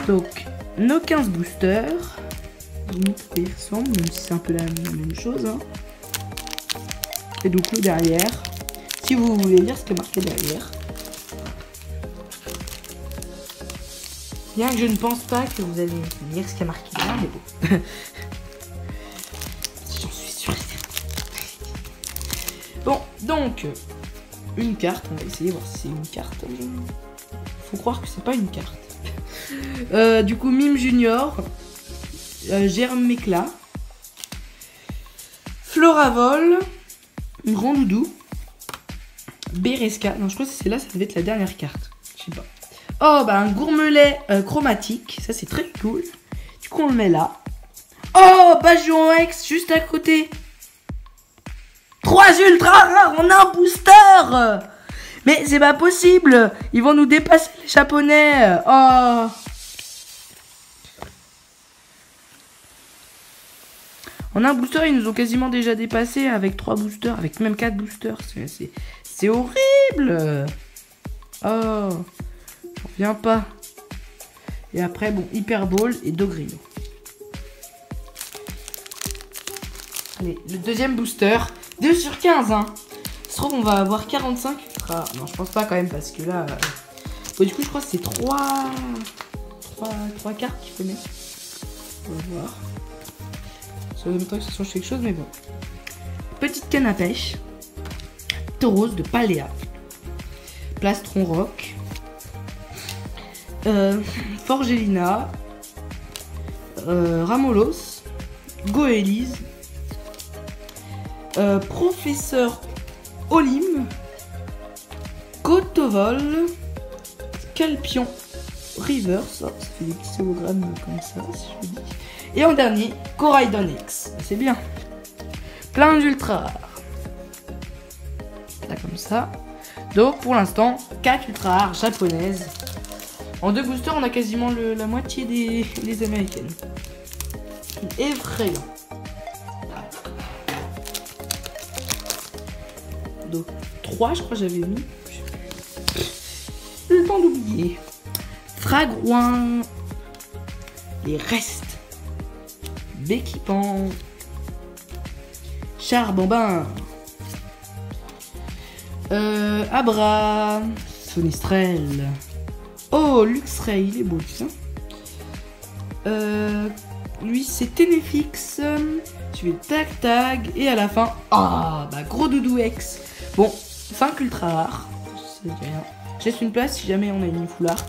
[SPEAKER 1] Donc, nos 15 boosters. Ils ressemblent, même si c'est un peu la même chose. Hein. Et donc, le derrière. Si vous voulez lire ce qui est marqué derrière. Bien que je ne pense pas que vous allez lire ce qui a marqué là, mais bon. J'en suis sûre et certaine. Bon, donc, une carte. On va essayer de voir si c'est une carte. Faut croire que c'est pas une carte. Du coup, Mime Junior. Germe Éclat. Floravol. Grand Doudou. Beresca. Non, je crois que c'est là, ça devait être la dernière carte. Je sais pas. Oh, bah un gourmelet chromatique. Ça, c'est très cool. Du coup, on le met là. Oh, Bajon X, juste à côté. 3 ultra rares, on a un booster. Mais c'est pas possible. Ils vont nous dépasser les Japonais. Oh. On a un booster, ils nous ont quasiment déjà dépassé avec 3 boosters, avec même 4 boosters. C'est horrible. Oh, j'en reviens pas. Et après, bon, Hyper Ball et Dogrino. Allez, le deuxième booster. 2 sur 15, hein. Ça se trouve, on va avoir 45 ultra. Non, je pense pas quand même, parce que là... Bon, du coup, je crois que c'est 3 cartes qu'il faut mettre. On va voir. Ça va que ça change quelque chose, mais bon. Petite canne à pêche. Tauros de Paléa. Plastron Rock. Forgelina. Ramolos. Goélise. Professeur Olim. Kotovol. Calpion. Reverse. Ça fait des petits hologrammes comme ça, si je dis. Et en dernier, Coraidon X. C'est bien. Plein d'ultra rares. Là, comme ça. Donc, pour l'instant, 4 ultra rares japonaises. En 2 boosters, on a quasiment la moitié des américaines. Effrayant. Donc, 3, je crois que j'avais mis. Le temps d'oublier. Fragouin. Les restes. Béquipant. Charbambin. Abra. Sonistrel. Oh, Luxray, il est beau, ça. Lui, c'est Ténéfix. Tu fais tac tac. Et à la fin, ah, bah gros doudou X. Bon, 5 ultra rares. Ça dit rien. Je laisse une place si jamais on a une foulard.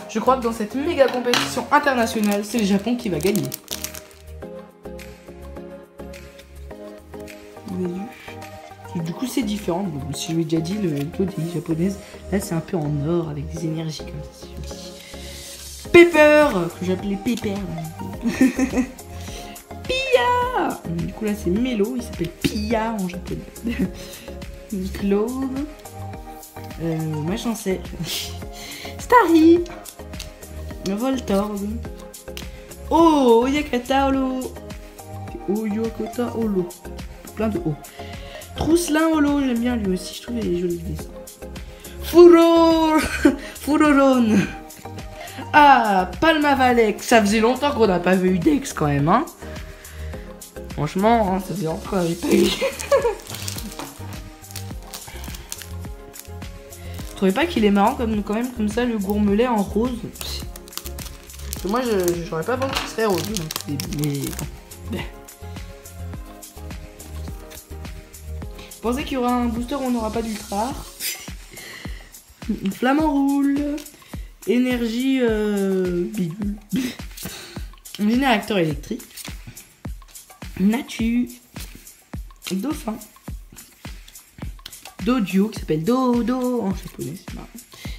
[SPEAKER 1] Je crois que dans cette méga compétition internationale, c'est le Japon qui va gagner. Vous avez vu? Et du coup, c'est différent. Bon, si je l'ai déjà dit, le taux des japonaises, là, c'est un peu en or avec des énergies comme ça. Si Pepper, que j'appelais Pepper. Pia. Du coup, là, c'est Melo. Il s'appelle Pia en japonais. Claude. Machin, c'est Starry. Voltorb. Oh, Yakata Holo. Oh, Yakata Holo. Plein de O. Trousselin Holo, j'aime bien lui aussi, je trouve les jolis dessins. Furoron. Ah, Palmavalex. Ça faisait longtemps qu'on n'a pas vu Dex quand même, hein. Franchement, hein, ça faisait longtemps qu'on n'avait pas eu. Vous trouvez pas qu'il est marrant quand même comme ça, le gourmelet en rose? Moi, j'aurais pas pensé que ce serait rose. Mais bon. Vous pensez qu'il y aura un booster où on n'aura pas d'ultra rare? Une flamme en roule. Énergie bidule. Un générateur électrique. Natu. Dauphin. Dodio qui s'appelle Dodo en japonais, c'est marrant.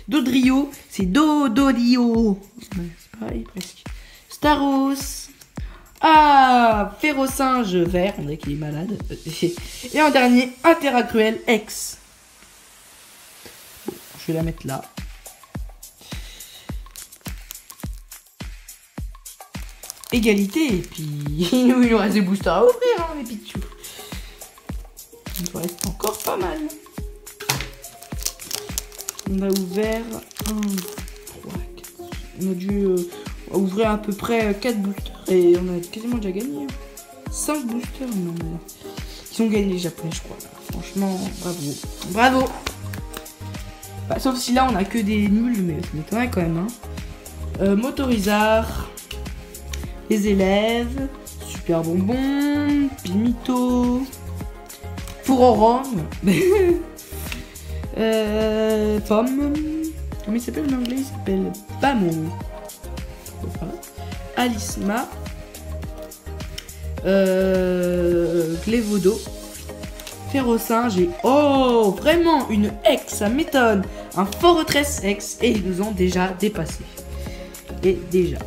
[SPEAKER 1] Dodrio, c'est Dodio. C'est pareil presque. Staros. Ah, Férocinge vert, on dirait qu'il est malade. Et en dernier, Interacruel X. Bon, je vais la mettre là. Égalité, et puis il nous reste des boosters à ouvrir, hein, les pitchous. Il nous reste encore pas mal. On a ouvert 1, 3, 4. On a dû ouvrir à peu près 4 boosters. Et on a quasiment déjà gagné. 5 boosters, qui ont gagné les Japonais, je crois. Franchement, bravo. Bravo. Bah, sauf si là, on a que des nuls, mais ça m'étonnerait quand même. Hein. Motorizar. Les élèves. Super bonbon. Pimito. Furoron. Pomme. Comment il s'appelle en anglais? Il s'appelle Bamo. Alisma. Glévodo, Férocinge et oh vraiment une X, ça m'étonne, un Fortress X et ils nous ont déjà dépassé. Et déjà.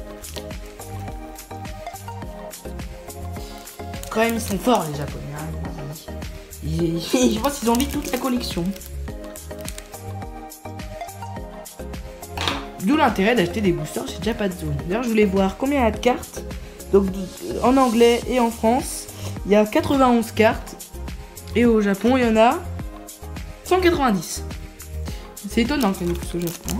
[SPEAKER 1] Quand même ils sont forts les japonais. Hein. Je pense qu'ils ont envie de toute la collection. D'où l'intérêt d'acheter des boosters chez Japan Zone. D'ailleurs je voulais voir combien il y a de cartes. Donc en anglais et en France, il y a 91 cartes. Et au Japon, il y en a 190. C'est étonnant qu'il y en ait plus au Japon.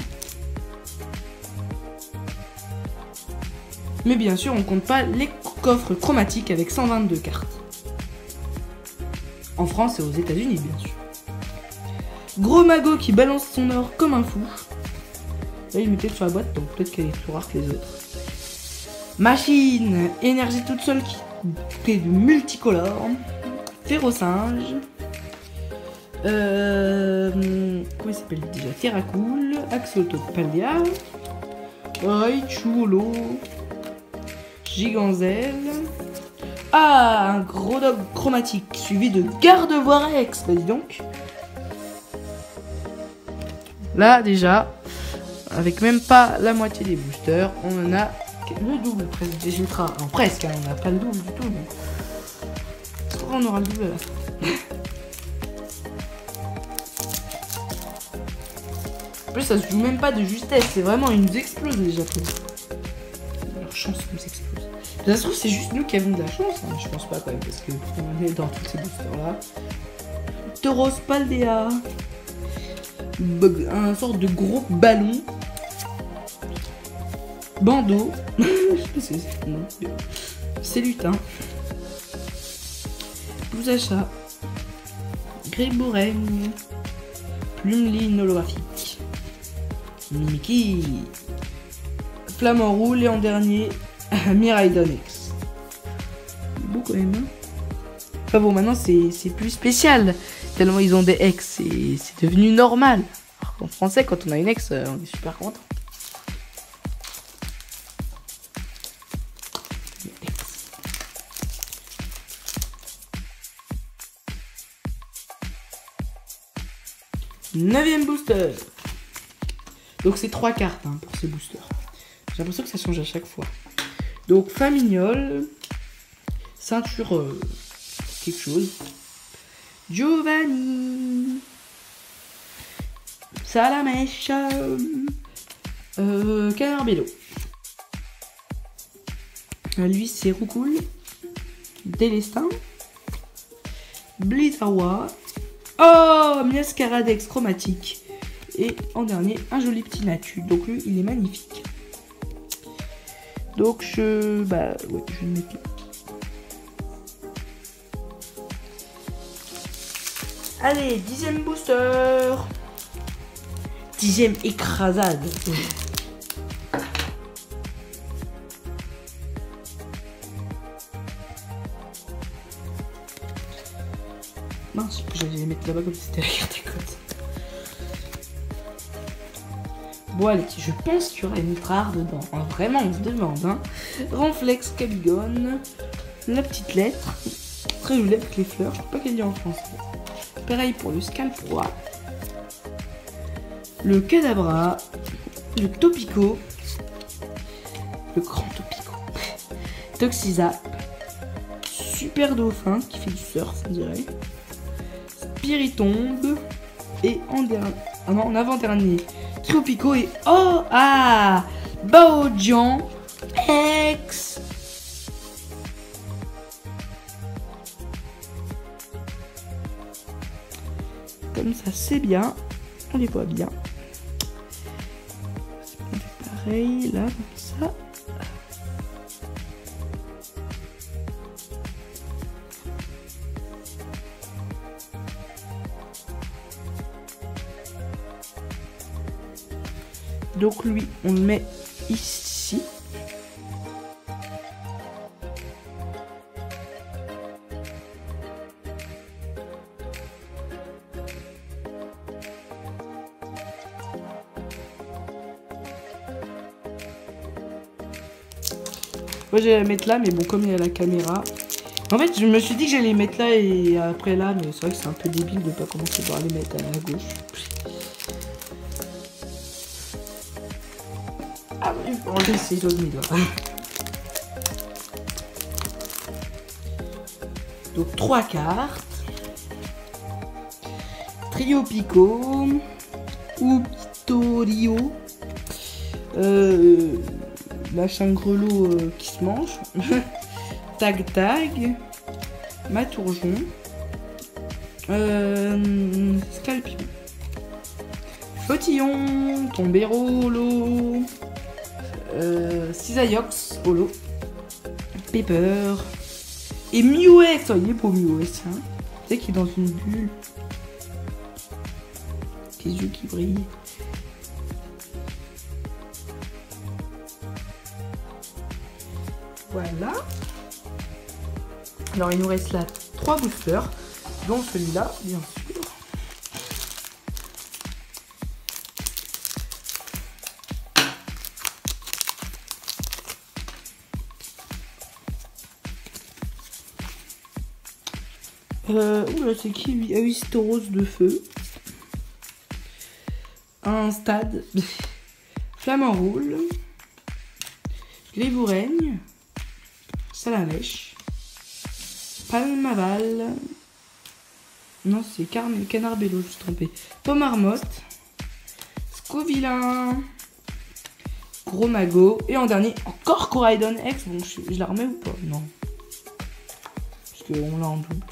[SPEAKER 1] Mais bien sûr, on compte pas les coffres chromatiques avec 122 cartes. En France et aux États-Unis, bien sûr. Gros Mago qui balance son or comme un fou. Là, il mettait sur la boîte, donc peut-être qu'elle est plus rare que les autres. Machine, énergie toute seule qui est de multicolore. Férocinge. Comment il s'appelle déjà? Terracool. Axolotl Paldea. Raichulo. Giganzel. Ah, un gros dog chromatique suivi de Gardevoir-X. Bah dis donc. Là déjà, avec même pas la moitié des boosters, on en a le double presque des ultras. Non, presque, hein, on n'a pas le double du tout. Mais... on aura le double là. En plus, ça se joue même pas de justesse, c'est vraiment, ils nous explosent les japonais. Leur chance nous explose. Ça se trouve, c'est juste nous qui avons de la chance, hein. Je pense pas quand même, parce que on est dans tous ces boosters là. Tauros Paldea. Un sorte de gros ballon. Bandeau. C'est lutin. Bousacha. Griboureigne. Plumeline holographique. Mimiki. Flamant roule et en dernier, Miraidon X. Beau quand même. Hein. Enfin bon, maintenant c'est plus spécial. Tellement ils ont des ex, c'est devenu normal. Alors qu'en français, quand on a une ex, on est super content. Neuvième booster. Donc c'est 3 cartes hein, pour ces boosters. J'ai l'impression que ça change à chaque fois. Donc Famignol, ceinture quelque chose. Giovanni, Salamèche, Canarbello. Lui c'est Roucoule, Délestin, Blizawa, oh Miascaradex chromatique. Et en dernier, un joli petit Natu. Donc lui, il est magnifique. Donc je vais le mettre là. Allez, 10e booster. 10e écrasade. Mince, j'allais les mettre là-bas comme si c'était la carte à côte. Bon allez, je pense qu'il y aura une rare dedans. Hein, vraiment, on se demande. Hein. Renflex Caligone. La petite lettre. Très jolie avec les fleurs. Je sais pas qu'elle dit en français. Pareil pour le Scalproie. Le Kadabra. Le Topico. Le grand Topico. Toxizap. Super Dauphin qui fait du surf, on dirait. Spiritombe. Et en dernier. Ah non, en avant-dernier. Tropico et oh ah Baojian X. Comme ça c'est bien, on les voit bien. Pareil là comme ça. Donc lui, on le met ici. Moi, je vais la mettre là, mais bon, comme il y a la caméra, En fait, je me suis dit que j'allais les mettre là et après là, mais c'est vrai que c'est un peu débile de pas commencer par les mettre à la gauche. Ah oui, faut enlever ces autres mes doigts. Donc 3 cartes. Trio Pico. Ou Pitorio. Machin grelot qui se mange. Tag Tag. Matourjon. Scalpion. Potillon. Tombero. Holo. Cisaillux. Holo. Pepper. Et Mewx. Oh, il est beau Mewx. Hein. Tu sais qu'il est dans une bulle. Les yeux qui brillent. Voilà. Alors il nous reste là 3 boosters, dont celui-là, bien sûr. Oula, c'est qui lui? Ah oui, c'est Tauros de feu. Un stade. Flamant roule. Glévouraigne. Salamèche. Palmaval. Non, c'est Canard Bello, je me suis trompé. Pomarmotte. Scovillain. Gros Mago. Et en dernier, encore Coraidon X. Bon, je la remets ou pas? Non. Parce qu'on l'a en double.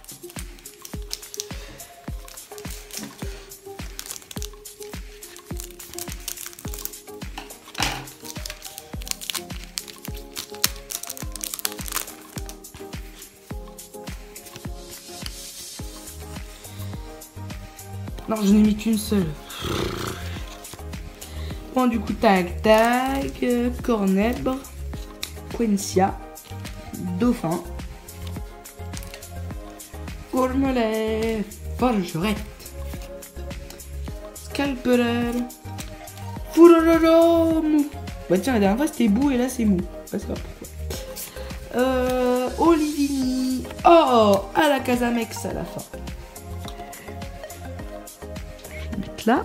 [SPEAKER 1] Non, je n'ai mis qu'une seule. Bon, du coup, Tag Tag, Cornèbre, Quencia, Dauphin, Gourmelet, Forgerette, Scalpel, Fourorom. Bah tiens, la dernière fois c'était Bou et là c'est Mou. Pas savoir pourquoi. Olivini. Oh, à la Casamex à la fin. Là.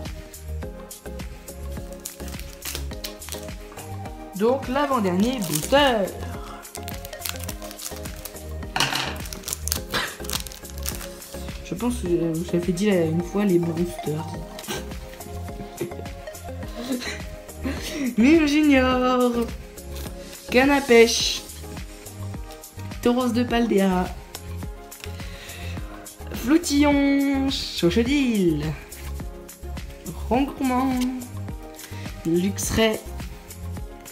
[SPEAKER 1] Donc l'avant-dernier booster. Je pense que j'avais dit une fois les boosters. Mille Junior. Canne à pêche. Tauros de Paldea. Flottillon. Chochodile. Rongourmand, Luxray,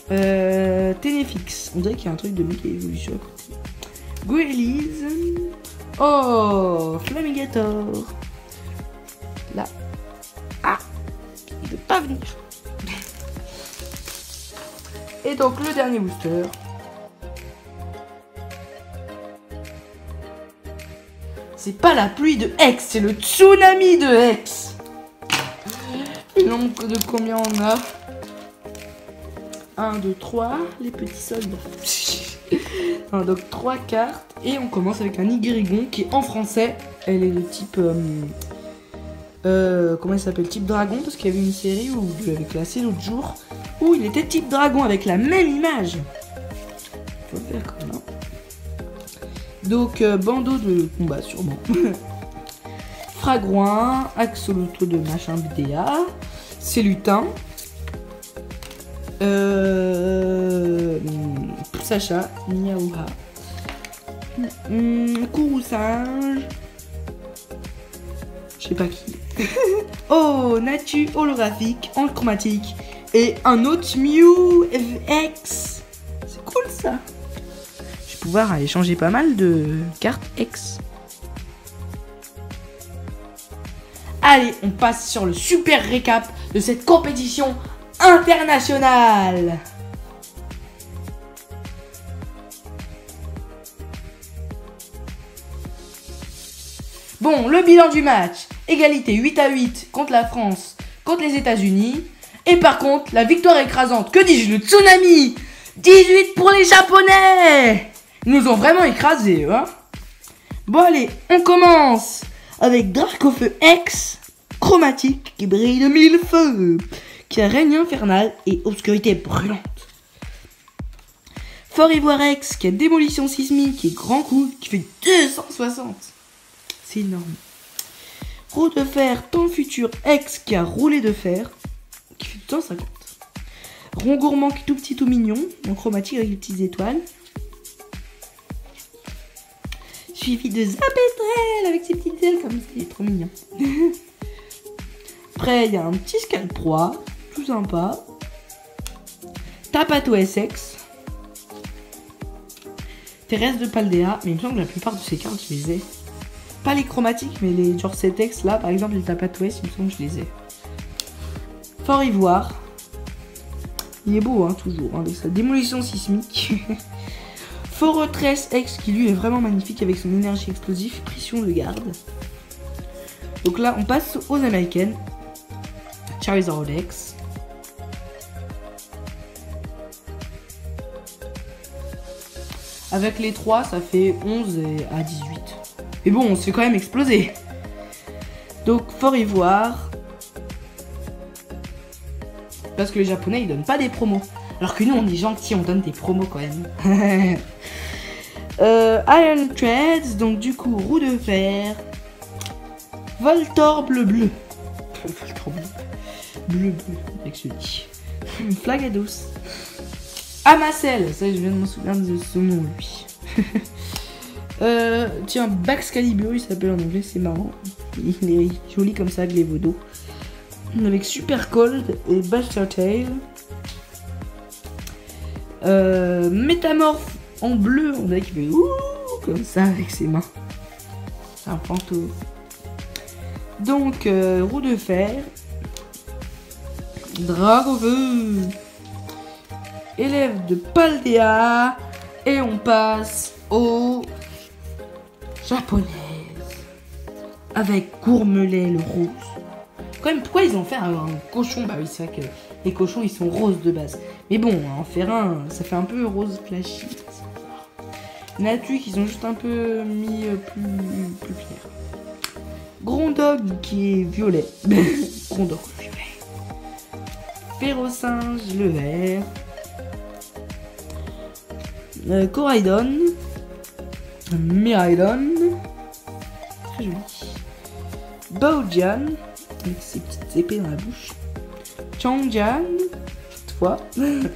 [SPEAKER 1] Ténéfix. On dirait qu'il y a un truc de Mickey Evolution à côté. Goélise. Oh, Flamigator. Là. Ah, il ne veut pas venir. Et donc le dernier booster. C'est pas la pluie de Hex, c'est le tsunami de Hex. Nombre de combien on a? 1, 2, 3, les petits soldats. Donc 3 cartes. Et on commence avec un Igrigon qui est en français. Elle est de type... comment il s'appelle? Type dragon. Parce qu'il y avait une série où je l'avais classé l'autre jour. Où il était type dragon avec la même image. Faut le faire comme ça. Donc bandeau de combat sûrement. Fragouin, Axolotl de machin BDA, Célutin, Sacha, Miaouha, Kourousinge, je sais pas qui. Oh, Natu holographique, en chromatique et un autre Mew X. C'est cool ça. Je vais pouvoir aller changer pas mal de cartes X. Allez, on passe sur le super récap de cette compétition internationale. Bon, le bilan du match. Égalité 8-8 contre la France, contre les États-Unis. Et par contre, la victoire écrasante, que dis-je, le tsunami 18 pour les Japonais. Ils nous ont vraiment écrasés, hein. Bon allez, on commence avec Dracofeu X, chromatique qui brille de mille feux, qui a règne infernal et obscurité brûlante. Fort Ivoire X qui a démolition sismique et grand coup qui fait 260. C'est énorme. Roue de fer temps futur X qui a roulé de fer qui fait 250. Rond gourmand qui est tout petit tout mignon en chromatique avec des petites étoiles. Suivi de Zapetrel avec ses petites ailes comme ça, il est trop mignon. Après il y a un petit Scalproie, tout sympa. Tapato SX. Thérèse de Paldea, mais il me semble que la plupart de ces cartes je les ai. Pas les chromatiques, mais les genre 7X là, par exemple les Tapato S, il me semble que je les ai. Fort Ivoire. Il est beau hein, toujours, hein, avec sa démolition sismique. Fortress X qui lui est vraiment magnifique avec son énergie explosive, pression de garde. Donc là on passe aux américaines. Charizard X. Avec les 3 ça fait 11 à 18. Mais bon on se fait quand même exploser. Donc Fort Ivoire. Parce que les japonais ils donnent pas des promos. Alors que nous on est gentils, on donne des promos quand même. Iron Threads, donc du coup roue de fer. Voltor bleu. Voltor bleu, avec celui. Flagados. Amacel, ça je viens de me souvenir de ce nom lui. Tiens, Baxcalibur il s'appelle en anglais, c'est marrant. Il est joli comme ça avec les Vodos. Avec Super Cold et Buster Tail. Métamorphe en bleu, on dirait qu'il fait ouh comme ça avec ses mains. C'est un fantôme. Donc roue de fer. Dracofeu. Élève de Paldea. Et on passe aux japonaises. Avec Gourmelet le rose. Quand même, pourquoi ils ont fait un cochon? Bah oui, c'est vrai que les cochons ils sont roses de base. Mais bon, en faire un, ça fait un peu rose flashy. Natu qu'ils ont juste un peu mis plus clair. Grondog qui est violet. Grondog violet. Férocinge le vert. Coraidon. Miraidon. Très joli. Bowjan. Avec ses petites épées dans la bouche. Changjan. Cette fois. Avec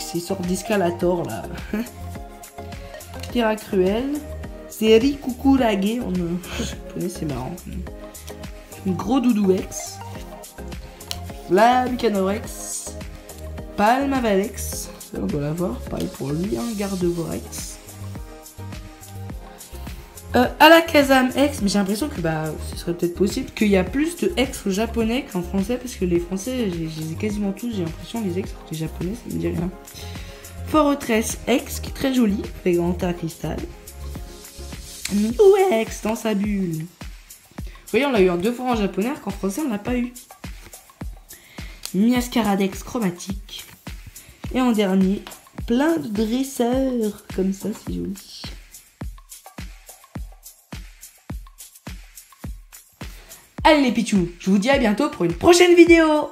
[SPEAKER 1] ses sortes d'escalator là. Terra Cruel. C'est Rikukurage. Je connais, c'est marrant. Un gros doudou X. Flamicanorex. Palmavalex. Ça on doit l'avoir. Pareil pour lui. Un Gardevorex. Alakazam X, mais j'ai l'impression que bah ce serait peut-être possible qu'il y a plus de X au japonais qu'en français parce que les français, je les ai quasiment tous, j'ai l'impression les X les japonais, ça me dit rien. Fortress X qui est très joli avec un terre cristal. Mew X dans sa bulle. Vous voyez, on l'a eu en 2 fois en japonais alors qu'en français on l'a pas eu. Miascaradex chromatique. Et en dernier, plein de dresseurs comme ça, c'est joli. Allez les pichous, je vous dis à bientôt pour une prochaine vidéo.